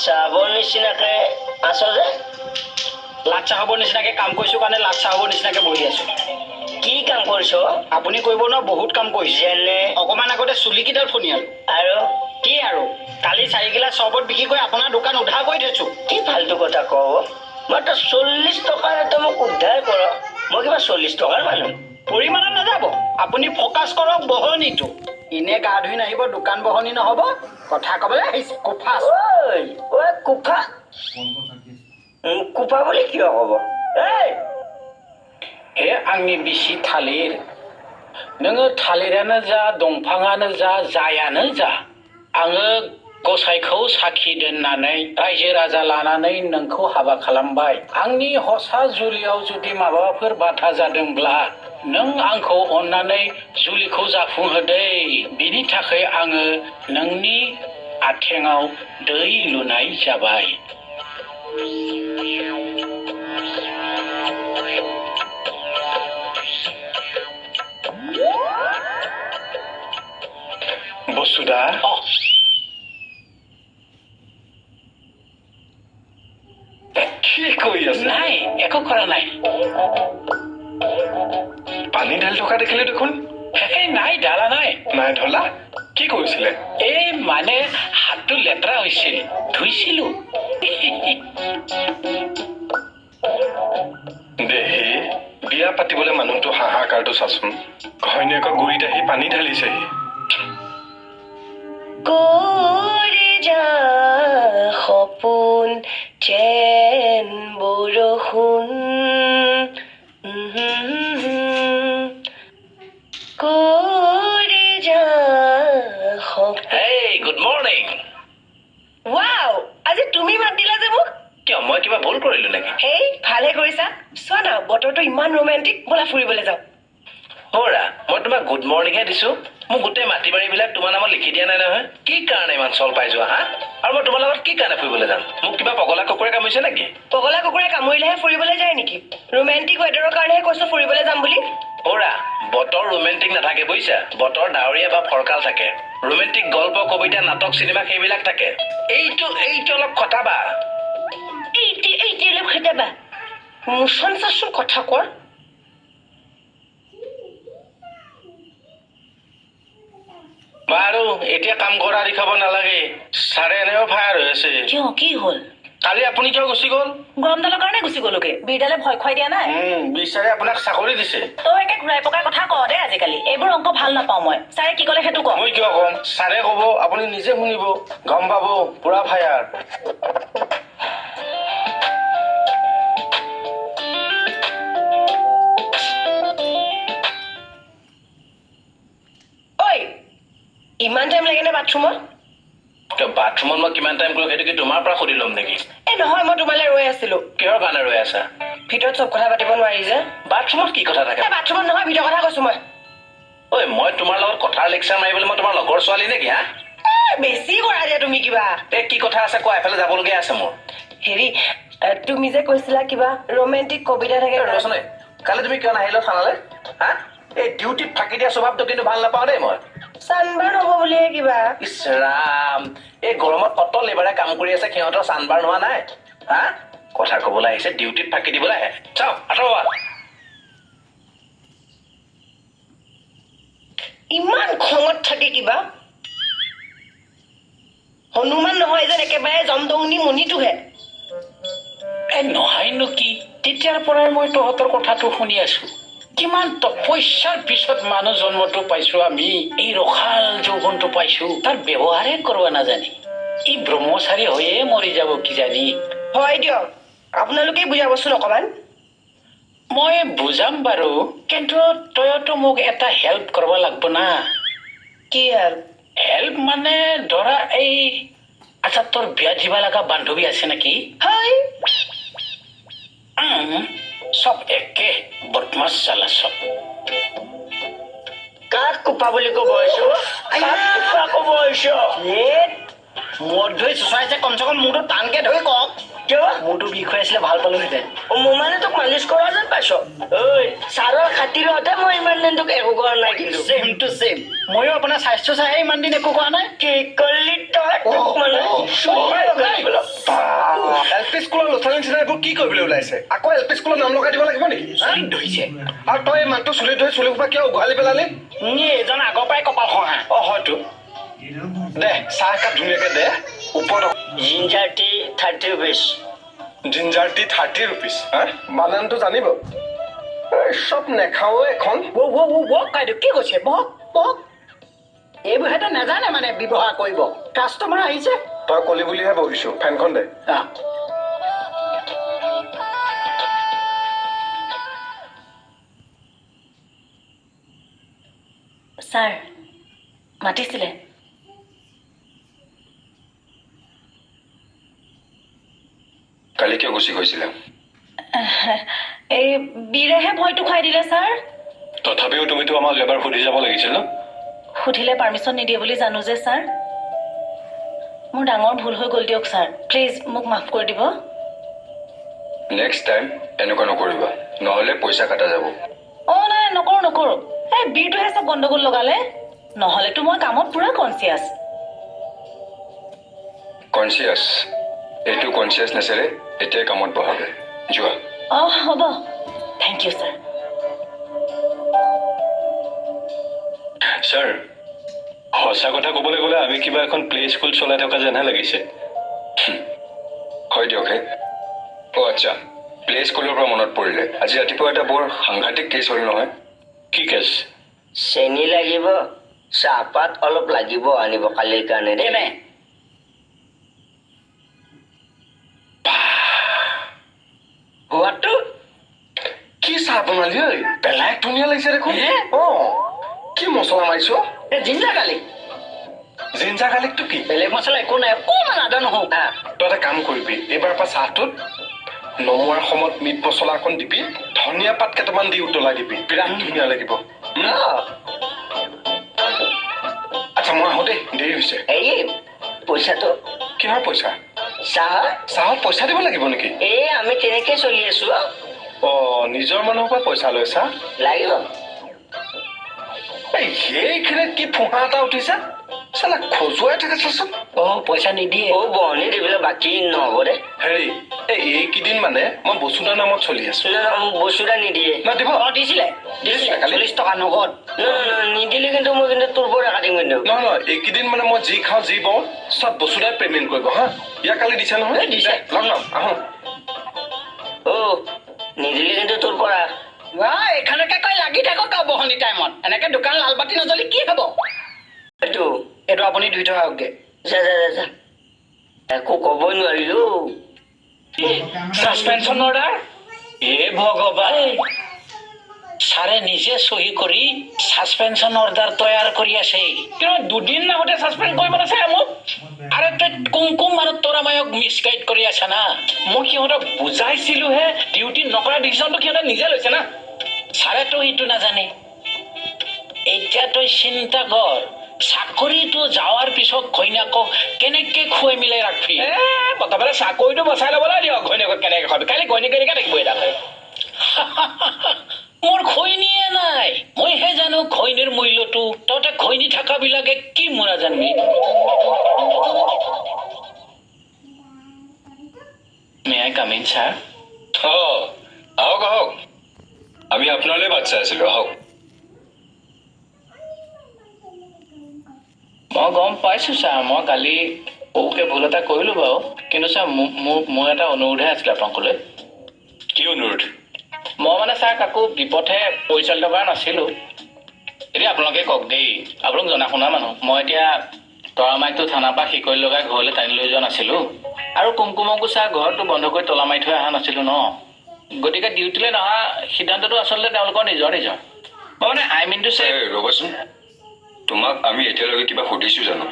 চাহাবৰ নিচিনাকে আছ যে লাট চাহাবৰ নিচিনাকে কাম কৰিছো কাৰণে লাট চাহাবৰ নিচিনাকে বহি আছো কি কাম কৰিছ আপুনি কৰিব ন বহুত কাম কৰিছে যেনে অকমান আগতে চুলিকেইডাল ফনিয়ালো আৰু কি আৰু কালি 4 গিলাচ চৰবত বিক্ৰী কৰি আপোনাৰ দোকান উদ্ধাৰ কৰি থৈছো কি ফাল্টু কথা কওঁ মাত্ৰ 40 টকাৰ এটা মোক উদ্ধাৰ কৰ মই কিবা 40 টকাৰ মানুহ পৰিমাণত নাযাব আপুনি ফ'কাছ কৰক বহনিটো এনে গা ধুই নাহিব দোকান বহনি নহ'ব কথা ক'বলৈ আহিছে কোফাছ ঐ কুফা कुफा बोले क्यों होबो हे आंनि बिसि थालिर नोङो थालिरानो जा दंफाङानो जा जायानो जा आङो गसाइखौ साखि दोननानै रायजो राजा लानानै नोंखौ हाबा खालामबाय आंनि हसा जुलियाव जुदि माबाफोर बाथा जादोंब्ला नों आंखौ अननानै जुलिखौ जाफुंहोदै बिनि थाखाय आङो नोंनि आथेङाव दै लुनाय जाबाय বসুদা কি কৰি আছে নাই একো কৰা নাই পানী ঢালি থকা দেখিলে দেখোন নাই ঢালা নাই নাই ঢলা কি কৰিছিলে এই মানে হাতটো লেতেৰা হৈছিল ধুইছিলো দেহি বিয়া পাতিবলৈ মানুহটো হাহাকাৰটো চাচোন ঘৈণীয়েকৰ গুৰিত আহি পানী ঢালিছেহি কৰে যা সপোন চেন বৰষুণ কৰে যা সপোন হেই গুড মৰ্নিং ওয়াও আজি তুমি মাত দিলা যে মোক কিয় মই কিবা ভুল কৰিলো নেকি হেই ভালে কৰিছা চোৱা না বতৰটো ইমান ৰোমান্টিক বলা ফুৰিবলৈ যাওঁ হৰা মই তোমাক গুড মৰ্নিংহে দিছো মোক গোটেই মাটি বাৰীবিলাক তোমাৰ নামত লিখি দিয়া নাই নহয় কি কাৰণে ইমান চল পাই যোৱা হা আৰু মই তোমাৰ লগত কি কাৰণে ফুৰিবলৈ যাম মোক কিবা পগলা কুকুৰে কামুৰিছে নেকি পগলা কুকুৰে কামুৰিলেহে ফুৰিবলৈ যায় নেকি ৰোমান্টিক ৱেডাৰৰ কাৰণেহে কৈছো ফুৰিবলৈ যাম বুলি হৰা বতৰ ৰোমান্টিক নাথাকে বুজিছা বতৰ ডাৱৰীয়া বা ফৰকাল থাকে ৰোমান্টিক গল্প কবিতা নাটক চিনেমা সেইবিলাক থাকে এইটো অলপ খটাবা এইটো অলপ খটাবা মোচন চাচোন কথা কৰ বাৰু এতিয়া কাম কৰা দেখাব নালাগে ছাৰে এনেও ফায়াৰ হৈ আছে কিয় কি হ'ল কালি আপুনি কিয় গুচি গ'ল গৰমডালৰ কাৰণে গুচি গ'লোগে বিৰডালে ভয় খুৱাই দিয়া নাই বিচাৰে আপোনাক চাকৰি দিছে তই একে ঘূৰাই পকাৰ কথা কওঁ দে আজিকালি এইবোৰ অংক ভাল নাপাওঁ মই ছাৰে কি ক'লে সেইটো কওঁ মই কিয় ক'ম ছাৰে ক'ব আপুনি নিজে শুনিব গম পাব পুৰা ফায়াৰ ঐ ইমান টাইম লাগে নে বাথৰুমত বাথৰুমত মই কিমান টাইম কৰিম সেইটো কি তোমাৰ পৰা সুধি ল'ম নেকি নহয় মই তোমালৈ ৰৈ আছিলো কিহৰ কাৰণে ৰৈ আছা ভিতৰত চব কথা পাতিব নোৱাৰি যে বাথৰুমত কি কথা থাকে বাথৰুমত নহয় ভিতৰৰ কথা কৈছো মই ঐ মই তোমাৰ লগত কথাৰ লেকচাৰ মাৰিবলৈ মই তোমাৰ লগৰ ছোৱালী নেকি হা বেছি কৰা দিয়া তুমি কিবা কি কথা আছে কোৱা এফালে যাবলগীয়া আছে মোৰ হেৰি তুমি যে কৈছিলা কিবা ৰোমান্টিক কবিতা থাকে ৰচোন কালি তুমি কিয় নাহিলা থানালৈ হা এই ডিউটিত ফাঁকি দিয়া স্বভাৱটো কিন্তু ভাল নাপাওঁ দেই মই চানবাৰ্ণ হ'ব বুলিহে কিবা ইছ ৰাম এই গৰমত কত লেবাৰে কাম কৰি আছে সিহঁতৰ চানবাৰ্ণ হোৱা নাই হা কথা ক'বলৈ আহিছে ডিউটিত ফাঁকি দিবলৈ আহে চাওক আঁতৰোৱা ইমান খঙত থাকে কিবা হনুমান নহয় যেন একেবাৰে জমদংনি মণিটোহে নহয়নো কি তেতিয়াৰ পৰাই মই তহঁতৰ কথাটো শুনি আছো কিমান তপস্যাৰ পিছত মানুহ জন্মটো পাইছো আমি এই ৰসাল যৌৱনটো পাইছো তাৰ ব্যৱহাৰে কৰিব নাজানি ই ব্ৰহ্মচাৰী হৈয়ে মৰি যাব কিজানি হয় দিয়ক আপোনালোকে বুজাবচোন অকমান মই বুজাম বাৰু কিন্তু তইতো মোক এটা হেল্প কৰিব লাগিব না কি হেল্প মানে ধৰা এই আচ্ছা তোৰ বিয়া দিব লগা বান্ধৱী আছে নেকি হয় সব একে বদমাছ চালা সব কাক কুপা বুলি ক'ব আহিছো ক'ব আহিছো মূৰত ধৰি চুচাইছে কমচে কম মূৰটো টানকে ধৰি কওক কিয় মূৰটো বিষ হৈ আছিলে ভাল পালোহেঁতেন মোৰ মানে তোক মালিচ কৰা যেন পাইছ ঐ ছাৰৰ খাতিৰতে মই ইমান দিন তোক একো কৰা নাই কিন্তু ছেম টু ছেম ময়ো আপোনাৰ স্বাস্থ্য চাইহে ইমান দিন একো কৰা নাই কি কৰিলি তই LP স্কুলৰ ল'ৰা ছোৱালী নিচিনা এইবোৰ কি কৰিবলৈ ওলাইছে আকৌ LP স্কুলৰ নাম লগাই দিব লাগিব নেকি ধৰিছে আৰু তই এই মানুহটো চুলি ধৰি চুলি সোপা কিয় উঘালি পেলালি এজন আগৰ পৰাই কপাল খহা হয়তো দে চাহ একাপ ধুনীয়াকে দে ওপৰত ginger T 30 rupees ginger T 30 rupees বানানটো জানিব চব নেখাও এখন কাইদেউ কি কৈছে বহক বহক এইবোৰ সিহঁতে নাজানে মানে ব্যৱহাৰ কৰিব কাষ্টমাৰ আহিছে তই কলি বুলিহে বহিছো ফেনখন দে ছাৰ মাতিছিলে কালি কিয় গুচি গৈছিলা এই বীৰেহে ভয়টো খুৱাই দিলে ছাৰ তথাপিও তুমিতো আমাক এবাৰ সুধি যাব লাগিছিল ন সুধিলে পাৰ্মিশ্যন নিদিয়ে বুলি জানো যে ছাৰ মোৰ ডাঙৰ ভুল হৈ গ'ল দিয়ক ছাৰ প্লিজ মোক মাফ কৰি দিব নেক্সট টাইম এনেকুৱা নকৰিবা নহ'লে পইচা কাটা যাব নাই নকৰোঁ এই বীৰটোহে চব গণ্ডগোল লগালে নহ'লেতো মই কামত পুৰা কনচিয়াছ কনচিয়াছ এইটো কনচিয়াছনেছেৰে এতিয়াই কামত বহাবে যোৱা হ'ব থেংক ইউ ছাৰ ছাৰ সঁচা কথা ক'বলৈ গ'লে আমি কিবা এখন প্লে স্কুল চলাই থকা যেনহে লাগিছে হয় দিয়ক হে আচ্ছা প্লে স্কুলৰ পৰা মনত পৰিলে আজি ৰাতিপুৱা এটা বৰ সাংঘাতিক কেছ হ'ল নহয় কি কেছ চেনি লাগিব চাহপাত অলপ লাগিব আনিব কালিৰ কাৰণে দেই হোৱাটো কি চাহ বনালি ঐ বেলেগ ধুনীয়া লাগিছে দেখোন কি মছলা মাৰিছ জিঞ্জাৰ গাৰ্লিক জিঞ্জাৰ গাৰ্লিকটো কি বেলেগ মছলা একো নাই অকণমান আদা নহওঁ তই এটা কাম কৰিবি এইবাৰ পৰা চাহটোত নমোৱাৰ সময়ত মিট মছলা অকণ দিবি ধনিয়া পাত কেইটামান দি উতলাই দিবি বিৰাট ধুনীয়া লাগিব আচ্ছা মই আহোঁ দেই দেৰি হৈছে এই পইচাটো কিহৰ পইচা চাহত পইচা দিব লাগিব নেকি আমি তেনেকে চলি আছো নিজৰ মানুহৰ পৰা পইচা লৈছা লাগিব সেইখিনিত কি ফুহা এটা উঠিছে চালা খজুৱাই থাকে চাচোন পইচা নিদিয়ে বহনি দিবলৈ বাকী নহ'ব দে হেৰি এইকেইদিন মানে মই বসুধাৰ নামত চলি আছো বস্তু এটা নিদিয়ে দিব দিছিলে 40 টকা নগদ নিদিলে কিন্তু মই কিন্তু তোৰ পৰা কাটিম কিন্তু নহয় এইকেইদিন মানে মই যি খাওঁ যি বওঁ চব বসুধাই পেমেণ্ট কৰিব হা ইয়াক কালি দিছে নহয় দিছে লগ লগ আহোঁ নিদিলে কিন্তু তোৰ পৰা এখনকে কৈ লাগি থাকক আৰু বহনি টাইমত এনেকে দোকান লাল বাতি নজ্বলি কি হ'ব এইটো আপুনি ধুই থৈ আহকগে যা একো ক'বই নোৱাৰিলো সাসপেনশন অৰ্ডাৰ ভগৱান ছাৰে নিজে চহী কৰি সাসপেনশন অৰ্ডাৰ তৈয়াৰ কৰি আছে কিন্তু দুদিন নাহোঁতে সাসপেণ্ড কৰিব আছে মোক আৰে তই কুমকুম আৰু তৰামায়ক মিছগাইড কৰি আছা না মই সিহঁতক বুজাইছিলোহে ডিউটি নকৰা ডিচিশ্যনটো সিহঁতে নিজে লৈছে না ছাৰেতো সেইটো নাজানে এতিয়া তই চিন্তা কৰ চাকৰিটো যাৱাৰ পিছত ঘৈণীয়েকক কেনেকে খুৱাই মিলাই ৰাখবি প্ৰথমতে চাকৰিটো বচাই ল'বলৈ দিয়ক ঘৈণীয়েকক কেনেকে খুৱাবি কালি ঘৈণীয়েক কেনেকে থাকিব এডালে মোৰ ঘৈণীয়ে নাই মইহে জানো ঘৈণীৰ মূল্যটো তহঁতে ঘৈণী থকাবিলাকে কি মৰা জানবি may I come in sir আহক আহক আমি আপোনালৈ বাট চাই আছিলো আহক মই গম পাইছোঁ ছাৰ মই কালি সৰুকে ভুল এটা কৰিলোঁ বাৰু কিন্তু ছাৰ মোৰ এটা অনুৰোধহে আছিলে আপোনালোকলৈ কি অনুৰোধ মই মানে ছাৰ কাকো বিপথে পৰিচালিত কৰা নাছিলোঁ এতিয়া আপোনালোকে কওক দেই আপোনালোক জনা শুনা মানুহ মই এতিয়া তৰামাইকটো থানাৰ পৰা শিকৰি লগাই ঘৰলৈ টানি লৈ যোৱা নাছিলোঁ আৰু কুমকুমকো ছাৰ ঘৰটো বন্ধ কৰি তলা মাৰি থৈ অহা নাছিলোঁ ন গতিকে ডিউটিলৈ নহা সিদ্ধান্তটো আচলতে তেওঁলোকৰ নিজৰ মই মানে আই মিনটো ছাৰ ৰ'বচোন তোমাক আমি এতিয়ালৈকে কিবা সুধিছোঁ জানো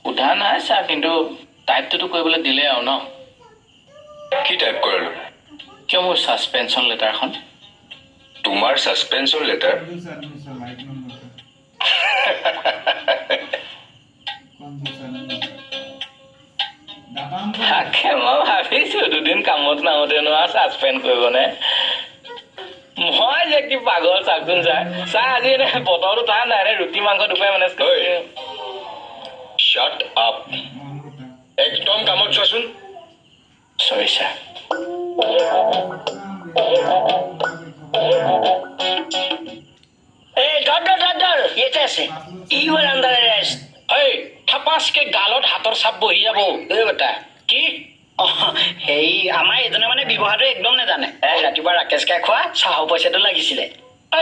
সোধা নাই ছাৰ কিন্তু টাইপটোতো কৰিবলৈ দিলে আৰু ন কি টাইপ কৰালো কিয় মোৰ ছাছপেনশ্যন লেটাৰখন তোমাৰ ছাছপেনশ্যন লেটাৰ তাকে মই ভাবিছোঁ দুদিন কামত নাহোঁতে নোৱাৰ ছাছপেণ্ড কৰিবনে মই যে কি পাগল চাওকচোন ছাৰ আজি এনে বতৰটো টান নাই ৰুটি মাংস দুপাই মেনেজ কৰি শাট আপ একদম কামত যোৱাচোন চৰি ছাৰ ধৰ ইয়েতে আছে ইউ আৰ আন্ডাৰ অ্যাৰেস্ট এই থাপাচকে গালত হাতৰ চাপ বহি যাব এই বেটা কি হেৰি আমাৰ এজনে মানে ব্যৱহাৰটো একদম নাজানে ৰাতিপুৱা ৰাকেশ কাই খোৱা চাহৰ পইচাটো লাগিছিলে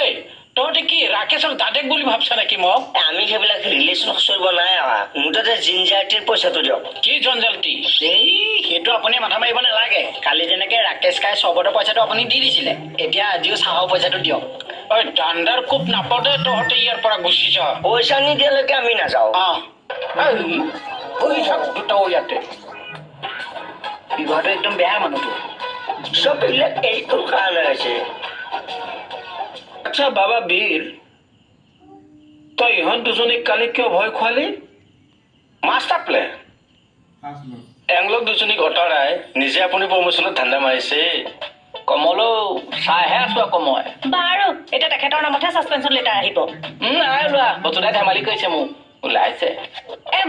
এই তহঁতে কি ৰাকেশক দাদেক বুলি ভাবছা নেকি মোক আমি সেইবিলাক ৰিলেশ্যন চলিব নাই অহা মুঠতে জিঞ্জাৰটিৰ পইচাটো দিয়ক কি জঞ্জালটি এই সেইটো আপুনি মাথা মাৰিব নালাগে কালি যেনেকে ৰাকেশ কাই চবতে পইচাটো আপুনি দি দিছিলে এতিয়া আজিও চাহৰ পইচাটো দিয়ক ঐ দাণ্ডাৰ কোব নাপাওঁতে তহঁতে ইয়াৰ পৰা গুচি যা পইচা নিদিয়ালৈকে আমি নাযাওঁ দুটাও ইয়াতে ব্যৱহাৰটো একদম বেয়া মানুহটো চব এইবিলাক এইটোৰ কাৰণে হৈছে আচ্ছা বাবা বীৰ তই ইহঁত দুজনীক কালি কিয় ভয় খুৱালি মাষ্টাৰ প্লেন এওঁলোক দুজনীক অঁতৰাই নিজে আপুনি প্ৰমোচনত ধান্দা মাৰিছে কমলো চাইহে আছো আকৌ মই বাৰু এতিয়া তেখেতৰ নামতহে ছাছপেনশ্যন লেটাৰ আহিব নাই লোৱা বতুদাই ধেমালি কৰিছে মোক ওলাইছে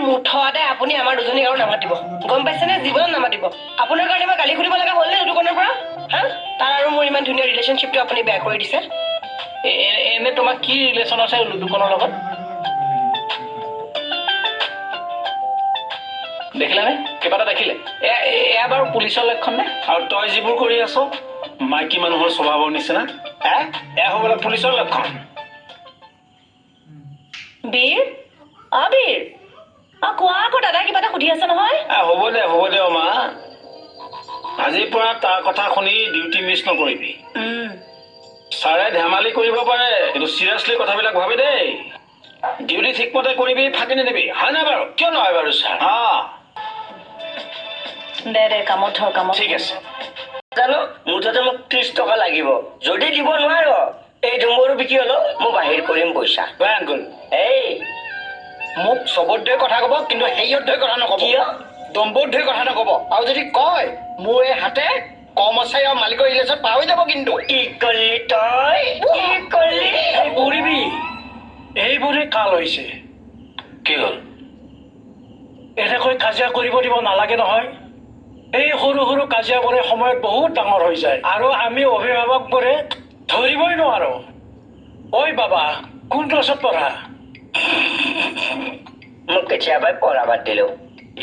মুঠতে আপুনি আমাৰ দুজনীক আৰু নামাতিব গম পাইছেনে জীৱনত নামাতিব আপোনাৰ কাৰণে মই গালি সুধিব লগা হ'ল নে দোকানৰ পৰা হা তাৰ আৰু মোৰ ইমান ধুনীয়া ৰিলেশ্যনশ্বিপটো আপুনি বেয়া কৰি দিছে এনে তোমাৰ কি ৰিলেশ্যন আছে লুডুকনৰ লগত দেখিলানে কিবা এটা দেখিলে এয়া বাৰু পুলিচৰ লক্ষণ নে আৰু তই যিবোৰ কৰি আছ মাইকী মানুহৰ স্বভাৱৰ নিচিনা এয়া হ'বলৈ পুলিচৰ লক্ষণ বীৰ বীৰ কোৱা আকৌ দাদা কিবা এটা সুধি আছে নহয় হ'ব দে মা আজিৰ পৰা তাৰ কথা শুনি ডিউটি মিছ নকৰিবি ছাৰে ধেমালি কৰিব পাৰে কিন্তু চিৰিয়াছলি কথাবিলাক ভাবি দেই ডিউটি ঠিকমতে কৰিবি ফাঁকি নিদিবি হয় নাই বাৰু কিয় নহয় বাৰু ছাৰ দে কামত ধৰ কামত ঠিক আছে জানো মুঠতে মোক 30 টকা লাগিব যদি দিব নোৱাৰ এই ডুম্বৰু বিকি হলো মই বাহিৰ কৰিম পইচা আংকুল এই মোক চবতে কথা ক'ব কিন্তু হেৰিয়ত ধৰি কথা নক'ব কিয় দম্বত ধৰি কথা নক'ব আৰু যদি কয় মোৰ এই হাতে কৰ্মচাৰী আৰু মালিকৰ ৰিলেশ্যন পাৰ হৈ যাব কিন্তু কি কৰিলি তই কি কৰিলি কৰিবি এইবোৰে কাল হৈছে কি হ'ল এনেকৈ কাজিয়া কৰিব দিব নালাগে নহয় এই সৰু সৰু কাজিয়াবোৰে সময়ত বহুত ডাঙৰ হৈ যায় আৰু আমি অভিভাৱকবোৰে ধৰিবই নোৱাৰো ঐ বাবা কোন ক্লাছত পঢ়া মোক কেতিয়াবাই পঢ়া বাদ দিলো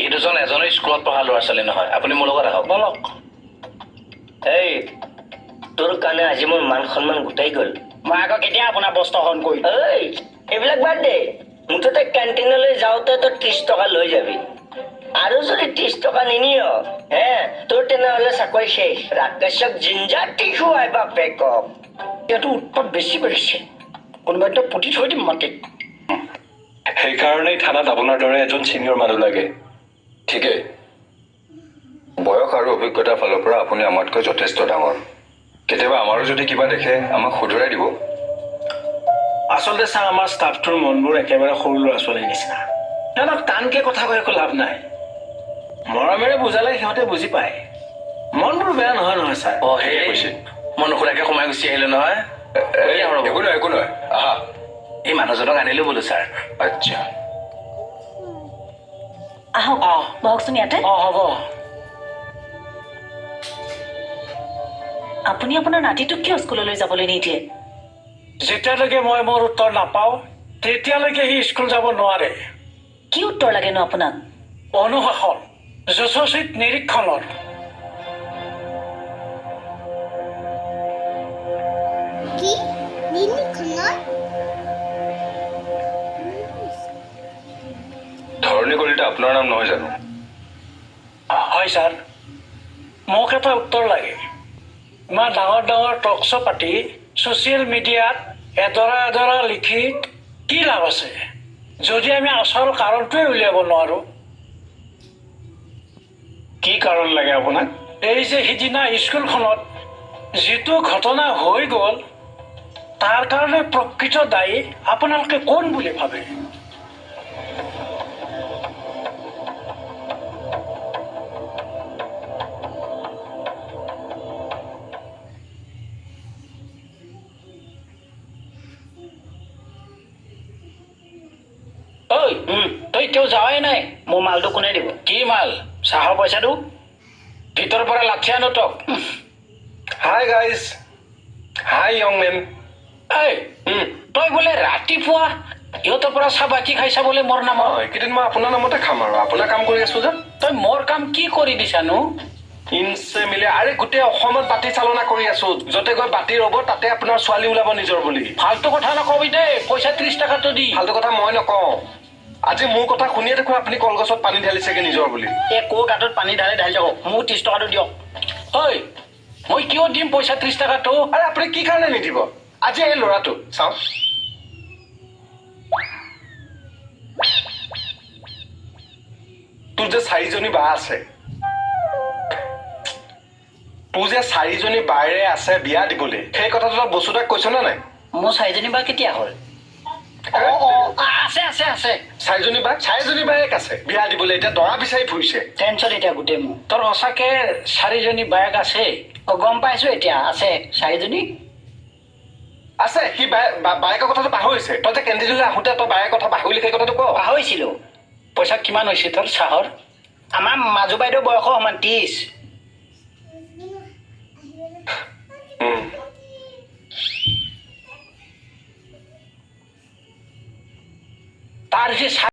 এই দুজন এজনৰ স্কুলত পঢ়া ল'ৰা ছোৱালী নহয় আপুনি মোৰ লগত আহক বলক এই তোৰ কাৰণে আজি মোৰ মান সন্মান গোটাই গ'ল মই আকৌ কেতিয়া আপোনাৰ বস্ত্ৰ হৰণ কৰিম এই এইবিলাক বাদ দে মুঠতে কেণ্টিনলৈ যাওঁতে তই 30 টকা লৈ যাবি আৰু যদি 30 টকা নিনিয় তোৰ তেনেহ'লে চাকৰি শেষ ৰাকেশক জিঞ্জাৰটি খুৱাই বাপেকক ইয়াতো উৎপাত বেছি কৰিছে কোনোবাই তো পুতি থৈ দিম মাটিত সেইকাৰণেই থানাত আপোনাৰ দৰে এজন ছিনিয়ৰ মানুহ লাগে ঠিকেই বয়স আৰু অভিজ্ঞতাৰ ফালৰ পৰা আপুনি আমাতকৈ যথেষ্ট ডাঙৰ কেতিয়াবা আমাৰো যদি কিবা দেখে আমাক শুধৰাই দিব আচলতে ছাৰ আমাৰ ষ্টাফটোৰ মনবোৰ একেবাৰে সৰু ল'ৰা ছোৱালীৰ নিচিনা সিহঁতক টানকে কথা কৈ একো লাভ নাই মৰমেৰে বুজালে সিহঁতে বুজি পায় মনবোৰ বেয়া নহয় নহয় ছাৰ সেয়ে কৈছে মই নুসুধাকে সোমাই গুচি আহিলো নহয় একো নহয় আহা এই মানুহজনক আনিলো বোলো ছাৰ আচ্ছা আহক বহকচোন ইয়াতে হ'ব আপুনি আপোনাৰ নাতিটোক কিয় স্কুললৈ যাবলৈ নিদিয়ে যেতিয়ালৈকে মই মোৰ উত্তৰ নাপাওঁ তেতিয়ালৈকে সি স্কুল যাব নোৱাৰে কি উত্তৰ লাগেনো আপোনাক অনুশাসন যশস্বিত নিৰীক্ষণৰ কি নিৰীক্ষণৰ ধৰণী কলিতা আপোনাৰ নাম নহয় জানো হয় ছাৰ মোক এটা উত্তৰ লাগে ইমান ডাঙৰ ডাঙৰ টক শ্ব' পাতি ছ'চিয়েল মিডিয়াত এডৰা লিখি কি লাভ আছে যদি আমি আচল কাৰণটোৱে উলিয়াব নোৱাৰো কি কাৰণ লাগে আপোনাক এই যে সিদিনা স্কুলখনত যিটো ঘটনা হৈ গ'ল তাৰ কাৰণে প্ৰকৃত দায়ী আপোনালোকে কোন বুলি ভাবে ঐ তই এতিয়াও যাৱাই নাই মোৰ মালটো কোনে দিব কি মাল চাহৰ পইচাটো ভিতৰৰ পৰা লাঠি আনো তক Hi guys. Hi young man. এই তই বোলে ৰাতিপুৱা ইহঁতৰ পৰা চাহ বাকি খাইছা বোলে মোৰ নামত এইকেইদিন মই আপোনাৰ নামতে খাম আৰু আপোনাৰ কাম কৰি আছো যে তই মোৰ কাম কি কৰি দিছানো ইনচে মিলে আৰে গোটেই অসমত বাতি চালনা কৰি আছো য'তে গৈ বাতি ৰ'ব তাতে আপোনাৰ ছোৱালী ওলাব নিজৰ বুলি ফাল্টু কথা নকবি দেই পইচা 30 টকাটো দি ফাল্টু কথা মই নকওঁ আজি মোৰ কথা শুনিয়ে দেখোন আপুনি কলগছত পানী ঢালিছেগে নিজৰ বুলি এই ক'ৰ গাঁতত পানী ঢালি যাব মোক 30 টকাটো দিয়ক ঐ মই কিয় দিম পইচা 30 টকাটো আৰে আপুনি কি কাৰণে নিদিব আজি এই ল'ৰাটো চাওক তোৰ যে 4জনী বা আছে তোৰ যে 4জনী বাইৰে আছে বিয়া দিবলৈ সেই কথাটো তই বসুদাক কৈছ নে নাই মোৰ 4জনী বা কেতিয়া হ'ল আছে আছে আছে 4জনী বায়েক আছে বিয়া দিবলৈ এতিয়া দৰা বিচাৰি ফুৰিছে টেনচন এতিয়া গোটেই মোৰ তোৰ সঁচাকে 4জনী বায়েক আছে গম পাইছো এতিয়া আছে 4জনী আছে সি বায়েকৰ কথাটো পাহৰিছে তই যে কেণ্টিনলৈ আহোঁতে তই বায়েকৰ কথা পাহৰিলি সেই কথাটো ক পাহৰিছিলো পইচা কিমান হৈছে তোৰ চাহৰ আমাৰ মাজু বাইদেউ বয়স সমান 30 তাৰ যে